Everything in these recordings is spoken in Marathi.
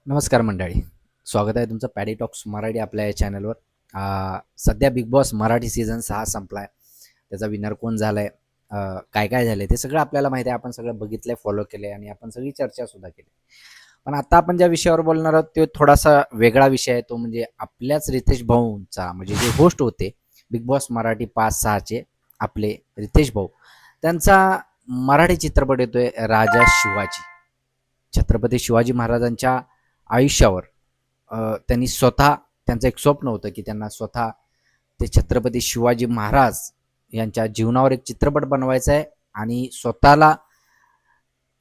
नमस्कार मंडळी. स्वागत आहे तुमचं पॅडी टॉक्स मराठी आपल्या या चॅनलवर. सध्या बिग बॉस मराठी सीझन 6 संपलाय. त्याचा विनर कोण झालाय, काय काय झालंय ते सगळं आपल्याला माहिती आहे. आपण सगळं बघितलंय, फॉलो केलंय आणि आपण सगळी चर्चा सुद्धा केली. पण आता आपण ज्या विषयावर बोलणार आहोत तो थोडासा वेगळा विषय आहे. तो म्हणजे आपल्याच रितेश भाऊंचा, म्हणजे जे होस्ट होते बिग बॉस मराठी 5-6चे आपले रितेश भाऊ, त्यांचा मराठी चित्रपट येतोय राजा शिवाजी. छत्रपती शिवाजी महाराजांच्या आयुष्यावर त्यांनी स्वतः, त्यांचं एक स्वप्न होतं की त्यांना स्वतः ते छत्रपती शिवाजी महाराज यांच्या जीवनावर एक चित्रपट बनवायचा आहे आणि स्वतःला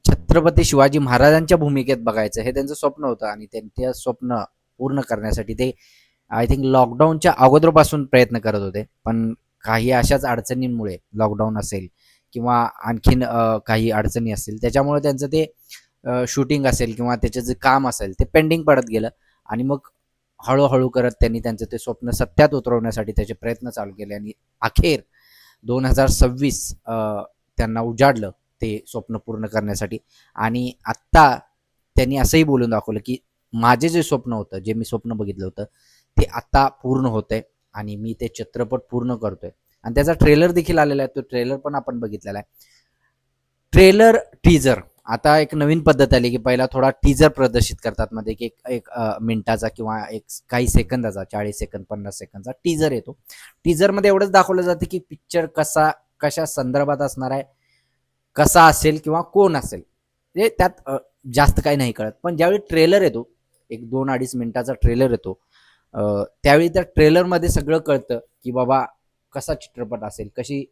छत्रपती शिवाजी महाराजांच्या भूमिकेत बघायचं हे त्यांचं स्वप्न होतं. आणि त्यांचे स्वप्न पूर्ण करण्यासाठी ते आय थिंक लॉकडाऊनच्या अगोदरपासून प्रयत्न करत होते. पण काही अशाच अडचणींमुळे, लॉकडाऊन असेल किंवा आणखीन काही अडचणी असतील, त्याच्यामुळे त्यांचं ते शूटिंग असेल किंवा त्याचं जे काम असेल ते पेंडिंग पडत गेलं. आणि मग हळूहळू करत त्यांनी त्यांचं ते स्वप्न सत्यात उतरवण्यासाठी त्याचे प्रयत्न चालू केले आणि अखेर 2026 त्यांना उजाडलं ते स्वप्न पूर्ण करण्यासाठी. आणि आत्ता त्यांनी असंही बोलून दाखवलं की माझे जे स्वप्न होतं, जे मी स्वप्न बघितलं होतं, ते आता पूर्ण होतंय आणि मी ते चित्रपट पूर्ण करतोय. आणि त्याचा ट्रेलर देखील आलेला आहे. तो ट्रेलर पण आपण बघितलेला आहे. ट्रेलर, टीजर, आता एक नवीन पद्धत आली की पहिला थोडा टीजर प्रदर्शित करतात मध्ये, की एक एक मिनिटाचा किंवा एक काही सेकंदाचा, 40 सेकंद 50 सेकंदचा टीजर येतो. टीजरमध्ये एवढंच दाखवलं जातं की पिक्चर कशा संदर्भात असणार आहे, कसा असेल किंवा कोण असेल, म्हणजे त्यात जास्त काही नाही कळत. पण ज्यावेळी ट्रेलर येतो, एक 2-2.5 मिनिटाचा ट्रेलर येतो, त्यावेळी त्या ट्रेलरमध्ये सगळं कळतं की बाबा कसा चित्रपट असेल, कशी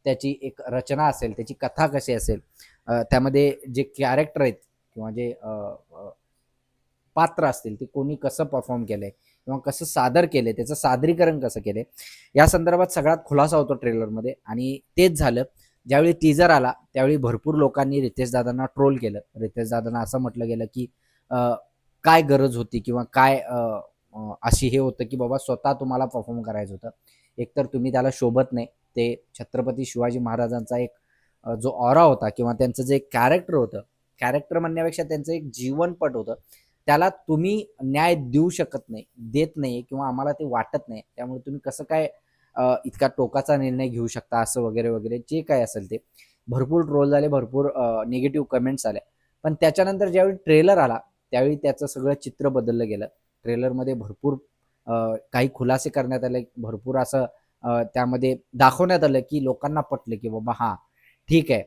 त्याची एक रचना असेल, त्याची कथा कशी असेल, त्यामध्ये जे कॅरेक्टर आहेत किंवा जे पात्र असतील ते कोणी कसं परफॉर्म केलंय किंवा कसं सादर केलंय, त्याचं सादरीकरण कसं केलंय, या संदर्भात सगळ्यात खुलासा होतो ट्रेलरमध्ये. आणि तेच झालं. ज्यावेळी टीजर आला त्यावेळी भरपूर लोकांनी रितेश दादांना ट्रोल केलं. रितेश दादांना असं म्हटलं गेलं की काय गरज होती किंवा काय अशी हे होतं की बाबा स्वतः तुम्हाला परफॉर्म करायचं होतं. एकतर तुम्ही त्याला शोभत नाही. ते छत्रपती शिवाजी महाराजांचा एक जो ऑरा होता किंवा त्यांचं जे कॅरेक्टर होतं, कॅरेक्टर म्हणण्यापेक्षा त्यांचं एक जीवनपट होतं, त्याला तुम्ही न्याय देऊ शकत नाही, देत नाही किंवा आम्हाला ते वाटत नाही. त्यामुळे तुम्ही कसं काय इतका टोकाचा निर्णय घेऊ शकता, असं वगैरे वगैरे जे काय असेल ते भरपूर ट्रोल झाले, भरपूर निगेटिव्ह कमेंट्स आले. पण त्याच्यानंतर ज्यावेळी ट्रेलर आला त्यावेळी त्याचं सगळं चित्र बदललं गेलं. ट्रेलरमध्ये भरपूर काही खुलासे करण्यात आले, भरपूर असं त्यामध्ये दाखवण्यात आलं की लोकांना पटलं की बाबा हां, ठीक आहे,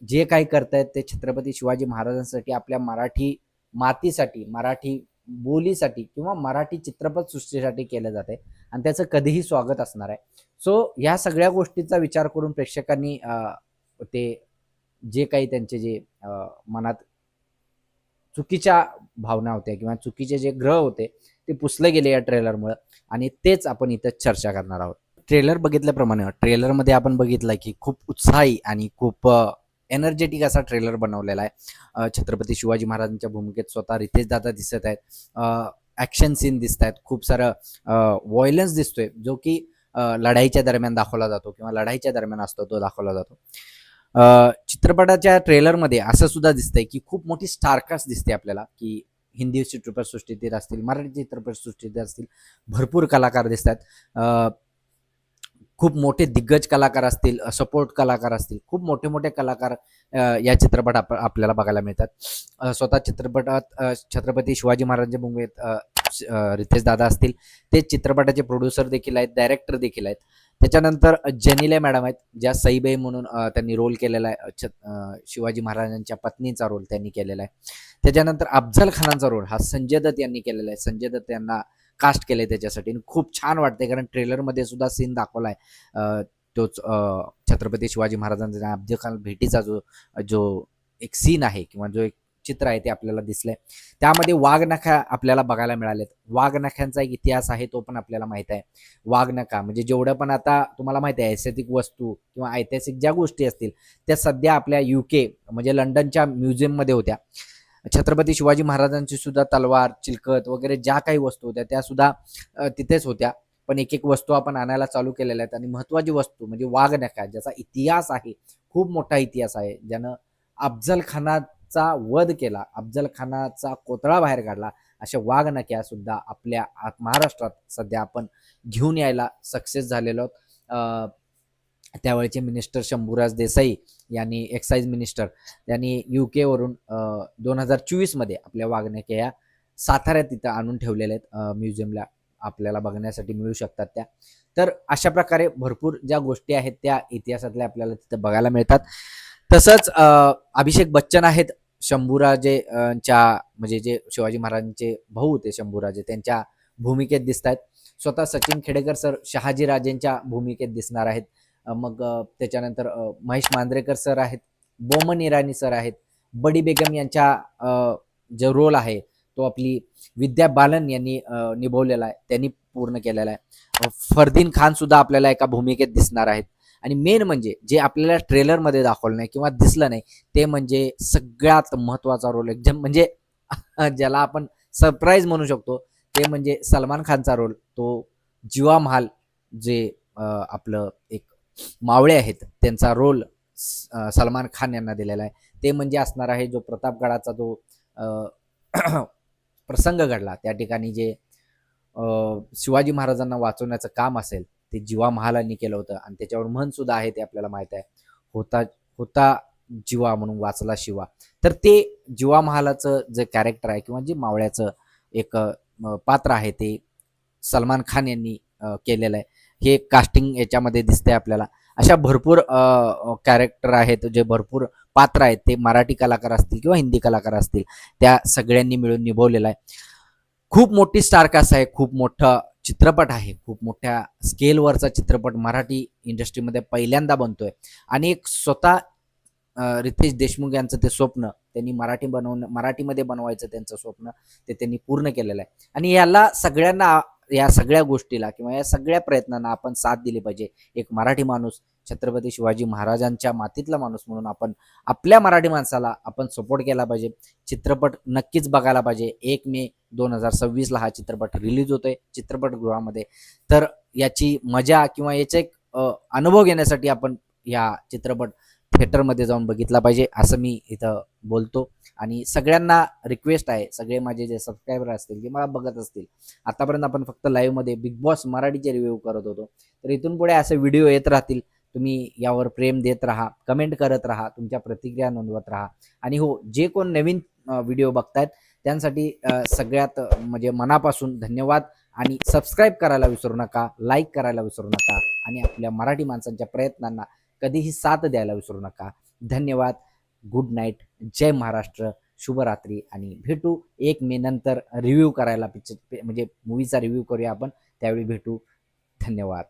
जे काही करतायत ते छत्रपती शिवाजी महाराजांसाठी, आपल्या मराठी मातीसाठी, मराठी बोलीसाठी किंवा मराठी चित्रपट सृष्टीसाठी केलं जाते आणि त्याचं कधीही स्वागत असणार आहे. सो ह्या सगळ्या गोष्टीचा विचार करून प्रेक्षकांनी ते जे काही त्यांचे जे मनात चुकीच्या भावना होत्या किंवा चुकीचे जे ग्रह होते ते पुसले गेले या ट्रेलरमुळे. आणि तेच आपण इथं चर्चा करणार आहोत. ट्रेलर बघितल्याप्रमाणे ट्रेलरमध्ये आपण बघितलं की खूप उत्साही आणि खूप एनर्जेटिक असा ट्रेलर बनवलेला आहे. छत्रपती शिवाजी महाराजांच्या भूमिकेत स्वतः रितेश दादा दिसत आहेत. ॲक्शन सीन दिसत आहेत, खूप सारं व्हायलन्स दिसतोय, जो की लढाईच्या दरम्यान दाखवला जातो किंवा लढाईच्या दरम्यान असतो तो दाखवला जातो. चित्रपटाच्या ट्रेलरमध्ये असं सुद्धा दिसतंय की खूप मोठी स्टारकास्ट दिसते आपल्याला, की हिंदी चित्रपटसृष्टीतील असतील, मराठी चित्रपटसृष्टीतील असतील, भरपूर कलाकार दिसतात. खूप मोठे दिग्गज कलाकार असतील, सपोर्ट कलाकार असतील, खूप मोठे मोठे कलाकार या चित्रपट आपल्याला बघायला मिळतात. स्वतः चित्रपटात छत्रपती शिवाजी महाराजांच्या भूमिकेत रितेश दादा असतील, ते चित्रपटाचे प्रोड्युसर देखील आहेत, डायरेक्टर देखील आहेत. त्याच्यानंतर जेनिले मॅडम आहेत, ज्या सईबाई म्हणून त्यांनी रोल केलेला आहे. शिवाजी महाराजांच्या पत्नीचा रोल त्यांनी केलेला आहे. त्याच्यानंतर अफजल खानाचा रोल हा संजय दत्त यांनी केलेला आहे. संजय दत्त यांना कास्ट केले त्याच्यासाठी. खूप छान वाटते कारण ट्रेलरमध्ये सुद्धा सीन दाखवलाय तोच छत्रपती शिवाजी महाराजांचा अफजल खान भेटीचा जो जो एक सीन आहे किंवा जो एक चित्र आहे ते आपल्याला दिसलंय. त्यामध्ये वाघनखा आपल्याला बघायला मिळालेत. वाघनख्यांचा एक इतिहास आहे, तो पण आपल्याला माहित आहे. वाघनखा म्हणजे जेवढं पण आता तुम्हाला माहिती आहे ऐतिहासिक वस्तू किंवा ऐतिहासिक ज्या गोष्टी असतील त्या सध्या आपल्या UK म्हणजे लंडनच्या म्युझियममध्ये होत्या. छत्रपती शिवाजी महाराजांची सुद्धा तलवार, चिलखत वगैरे ज्या काही वस्तू होत्या त्या सुद्धा तिथेच होत्या. पण एक एक वस्तू आपण आणायला चालू केलेल्या आहेत. आणि महत्त्वाची वस्तू म्हणजे वाघनखा, ज्याचा इतिहास आहे, खूप मोठा इतिहास आहे, ज्यानं अफजल खानाचा वध केला, अफजल खानाचा कोतळा बाहेर काढला अशा वाघनख्या सुद्धा आपल्या महाराष्ट्रात सध्या आपण घेऊन यायला सक्सेस झालेलो आहोत. त्यावेळेचे मिनिस्टर शंभूराज देसाई यांनी एक्साईज मिनिस्टर त्यांनी UK वरून 2024 आपल्या वाघनख्या या साताऱ्यात तिथं आणून ठेवलेल्या आहेत. म्युझियमला आपल्याला बघण्यासाठी मिळू शकतात त्या. तर अशा प्रकारे भरपूर ज्या गोष्टी आहेत त्या इतिहासातल्या आपल्याला तिथं बघायला मिळतात. तसंच अभिषेक बच्चन आहेत शंभूराजेंच्या म्हणजे जे शिवाजी महाराजांचे भाऊ होते शंभूराजे त्यांच्या भूमिकेत दिसत आहेत. स्वतः सचिन खेडेकर सर शहाजीराजेंच्या भूमिकेत दिसणार आहेत. मग त्याच्यानंतर महेश मांजरेकर सर आहेत, बोमन इराणी सर आहेत, बडी बेगम यांच्या जो रोल आहे तो आपली विद्या बालन यांनी निभवलेला आहे, त्यांनी पूर्ण केलेला आहे. फरदीन खान सुद्धा आपल्याला एका भूमिकेत दिसणार आहेत. आणि मेन म्हणजे जे आपल्याला ट्रेलरमध्ये दाखवलं नाही किंवा दिसलं नाही ते म्हणजे सगळ्यात महत्त्वाचा रोल एकदम म्हणजे ज्याला आपण सरप्राईज म्हणू शकतो ते म्हणजे सलमान खानचा रोल. तो जीवा महाल जे आपलं एक मावळे आहेत त्यांचा रोल सलमान खान यांना दिलेला आहे. ते म्हणजे असणार आहे जो प्रतापगडाचा जो प्रसंग घडला त्या ठिकाणी जे शिवाजी महाराजांना वाचवण्याचं काम असेल ते जीवा महालांनी केलं होतं. आणि त्याच्यावर म्हण सुद्धा आहे ते आपल्याला माहित आहे, होता होता जीवा म्हणून वाचला शिवा. तर ते जीवा महालाचं जे कॅरेक्टर आहे किंवा जे मावळ्याचं एक पात्र आहे ते सलमान खान यांनी केलेलं आहे. हे कास्टिंग याच्यामध्ये दिसतंय आपल्याला. अशा भरपूर कॅरेक्टर आहेत जे भरपूर पात्र आहेत ते मराठी कलाकार असतील किंवा हिंदी कलाकार असतील त्या सगळ्यांनी मिळून निभवलेला आहे. खूप मोठी स्टारकास्ट आहे, खूप मोठा चित्रपट आहे, खूप मोठ्या स्केलवरचा चित्रपट मराठी इंडस्ट्रीमध्ये पहिल्यांदा बनतोय. आणि एक स्वतः रितेश देशमुख यांचं ते स्वप्न त्यांनी मराठीमध्ये बनवायचं त्यांचं स्वप्न ते त्यांनी पूर्ण केलेलं आहे. आणि याला सगळ्यांना या सगळ्या गोष्टीला किंवा या सगळ्या प्रयत्नांना आपण साथ दिली पाहिजे. एक मराठी माणूस छत्रपती शिवाजी महाराजांच्या मातीतला माणूस म्हणून आपण आपल्या मराठी माणसाला आपण सपोर्ट केला पाहिजे. चित्रपट नक्कीच बघायला पाहिजे. 1 मे 2026 हा चित्रपट रिलीज होतोय चित्रपटगृहामध्ये. तर याची मजा किंवा याचा एक अनुभव घेण्यासाठी आपण या चित्रपट थिएटरमध्ये जाऊन बघितला पाहिजे असं मी इथं बोलतो. आणि सगळ्यांना रिक्वेस्ट आहे, सगळे माझे जे सबस्क्रायबर असतील की मला बघत असतील, आतापर्यंत आपण फक्त लाईव्हमध्ये बिग बॉस मराठीचे रिव्ह्यू करत होतो. तर इथून पुढे असे व्हिडिओ येत राहतील. तुम्ही यावर प्रेम देत राहा, कमेंट करत राहा, तुमच्या प्रतिक्रिया नोंदवत राहा. आणि हो, जे कोण नवीन व्हिडिओ बघतायत त्यांसाठी सगळ्यात म्हणजे मनापासून धन्यवाद. आणि सबस्क्राईब करायला विसरू नका, लाईक करायला विसरू नका आणि आपल्या मराठी माणसांच्या प्रयत्नांना कधीही साथ द्यायला विसरू नका. धन्यवाद. Good night. जय महाराष्ट्र. शुभरात्री. आणि भेटू 1 मे नंतर रिव्ह्यू करायला, पिक्चर म्हणजे मूवीचा रिव्ह्यू करूया आपण, त्यावेळी भेटू. धन्यवाद.